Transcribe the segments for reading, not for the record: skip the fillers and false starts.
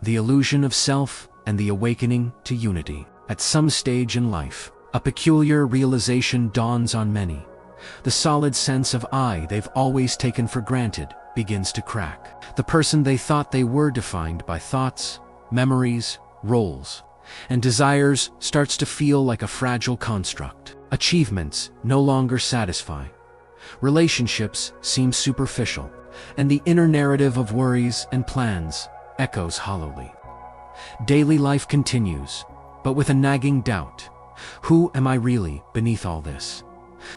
the illusion of self and the awakening to unity. At some stage in life, a peculiar realization dawns on many. The solid sense of I they've always taken for granted begins to crack. The person they thought they were defined by thoughts, memories, roles, and desires starts to feel like a fragile construct. Achievements no longer satisfy. Relationships seem superficial, and the inner narrative of worries and plans echoes hollowly. Daily life continues, but with a nagging doubt. Who am I really beneath all this?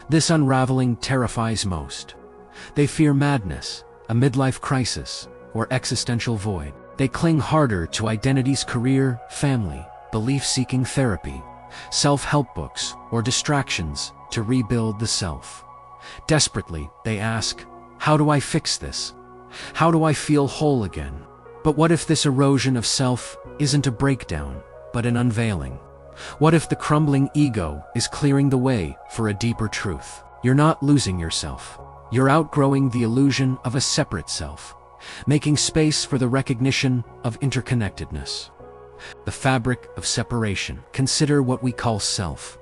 This unraveling terrifies most. They fear madness, a midlife crisis, or existential void. They cling harder to identity's career, family, belief-seeking therapy, self-help books, or distractions to rebuild the self. Desperately, they ask, how do I fix this? How do I feel whole again? But what if this erosion of self isn't a breakdown, but an unveiling? What if the crumbling ego is clearing the way for a deeper truth? You're not losing yourself. You're outgrowing the illusion of a separate self, making space for the recognition of interconnectedness. The fabric of separation. Consider what we call self.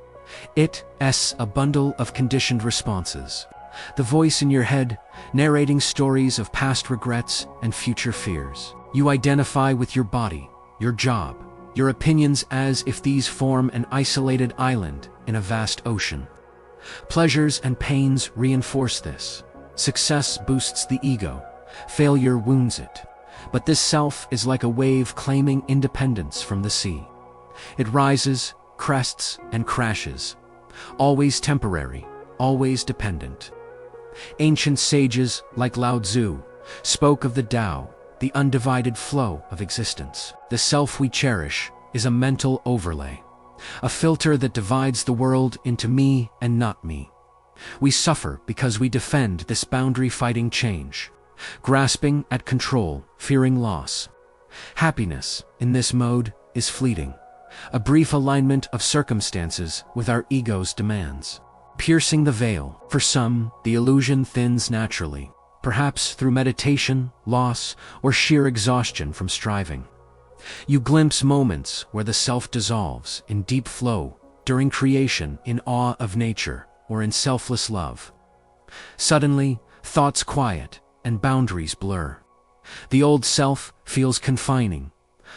It's a bundle of conditioned responses. The voice in your head, narrating stories of past regrets and future fears. You identify with your body, your job, your opinions as if these form an isolated island in a vast ocean. Pleasures and pains reinforce this. Success boosts the ego, failure wounds it. But this self is like a wave claiming independence from the sea. It rises, crests, and crashes, always temporary, always dependent. Ancient sages like Lao Tzu spoke of the Tao, the undivided flow of existence. The self we cherish is a mental overlay, a filter that divides the world into me and not me. We suffer because we defend this boundary fighting change, grasping at control, fearing loss. Happiness, in this mode, is fleeting, a brief alignment of circumstances with our ego's demands. Piercing the veil, for some, the illusion thins naturally, perhaps through meditation, loss, or sheer exhaustion from striving. You glimpse moments where the self dissolves in deep flow, during creation, in awe of nature, or in selfless love. Suddenly, thoughts quiet and boundaries blur. The old self feels confining,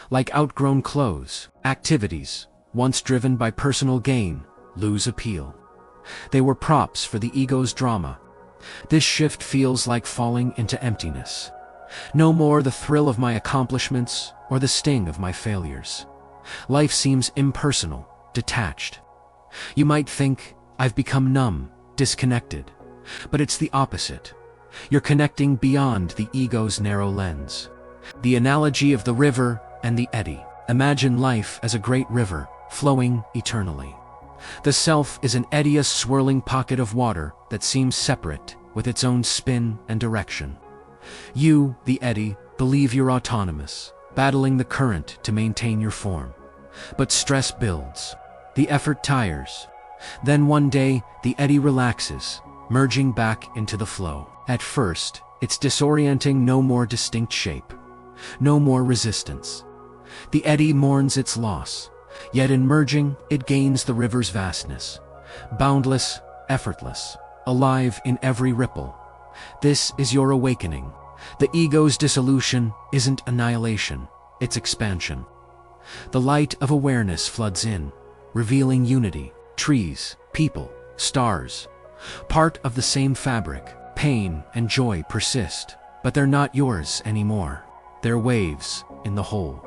like outgrown clothes. Activities, once driven by personal gain, lose appeal. They were props for the ego's drama. This shift feels like falling into emptiness. No more the thrill of my accomplishments or the sting of my failures. Life seems impersonal, detached. You might think, I've become numb, disconnected. But it's the opposite. You're connecting beyond the ego's narrow lens. The analogy of the river and the eddy. Imagine life as a great river, flowing eternally. The self is an eddy, a swirling pocket of water that seems separate, with its own spin and direction. You, the eddy, believe you're autonomous, battling the current to maintain your form. But stress builds. The effort tires. Then one day, the eddy relaxes, merging back into the flow. At first, it's disorienting. No more distinct shape. No more resistance. The eddy mourns its loss, yet in merging, it gains the river's vastness. Boundless, effortless, alive in every ripple. This is your awakening. The ego's dissolution isn't annihilation, it's expansion. The light of awareness floods in, revealing unity, trees, people, stars. Part of the same fabric, pain and joy persist, but they're not yours anymore. They're waves in the whole.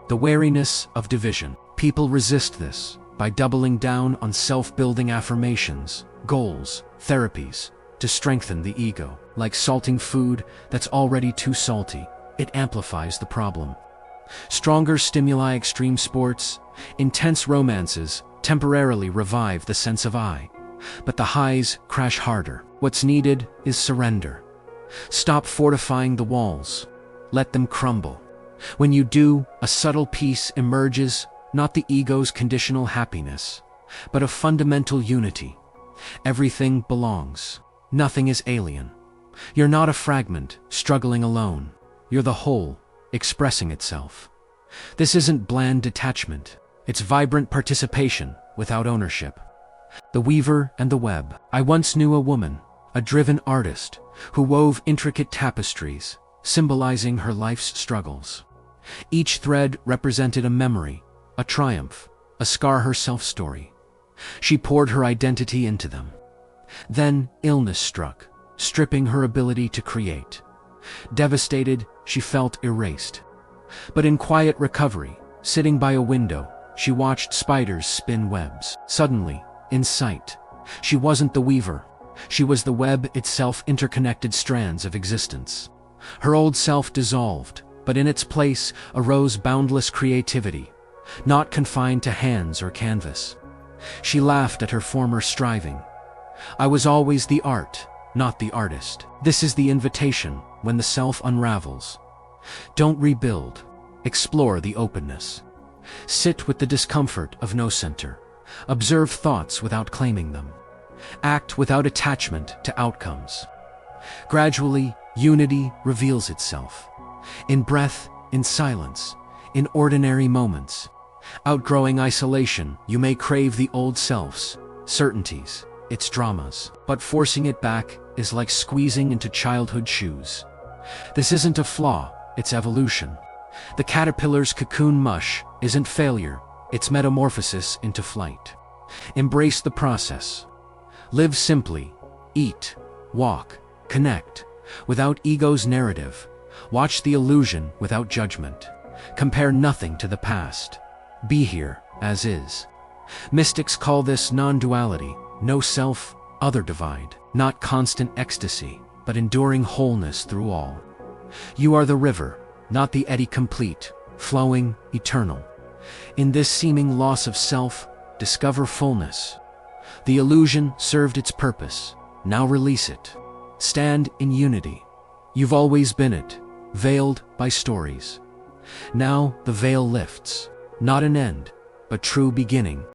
The wariness of division. People resist this by doubling down on self-building affirmations, goals, therapies, to strengthen the ego. Like salting food that's already too salty, it amplifies the problem. Stronger stimuli, extreme sports, intense romances temporarily revive the sense of I, but the highs crash harder. What's needed is surrender. Stop fortifying the walls. Let them crumble. When you do, a subtle peace emerges, not the ego's conditional happiness, but a fundamental unity. Everything belongs. Nothing is alien. You're not a fragment, struggling alone. You're the whole, expressing itself. This isn't bland detachment. It's vibrant participation without ownership. The weaver and the web. I once knew a woman, a driven artist, who wove intricate tapestries, symbolizing her life's struggles. Each thread represented a memory, a triumph, a scar herself story. She poured her identity into them. Then illness struck, stripping her ability to create. Devastated, she felt erased. But in quiet recovery, sitting by a window, she watched spiders spin webs. Suddenly, in sight, she wasn't the weaver. She was the web itself, interconnected strands of existence. Her old self dissolved, but in its place arose boundless creativity, not confined to hands or canvas. She laughed at her former striving. I was always the art, not the artist. This is the invitation when the self unravels. Don't rebuild. Explore the openness. Sit with the discomfort of no center. Observe thoughts without claiming them. Act without attachment to outcomes. Gradually, unity reveals itself. In breath, in silence, in ordinary moments. Outgrowing isolation, you may crave the old selves, certainties, its dramas. But forcing it back is like squeezing into childhood shoes. This isn't a flaw, it's evolution. The caterpillar's cocoon mush isn't failure, it's metamorphosis into flight. Embrace the process. Live simply, eat, walk, connect, without ego's narrative. Watch the illusion without judgment. Compare nothing to the past. Be here, as is. Mystics call this non-duality, no self, other divide. Not constant ecstasy, but enduring wholeness through all. You are the river, not the eddy, complete, flowing, eternal. In this seeming loss of self, discover fullness. The illusion served its purpose, now release it. Stand in unity. You've always been it, veiled by stories. Now the veil lifts, not an end, but true beginning.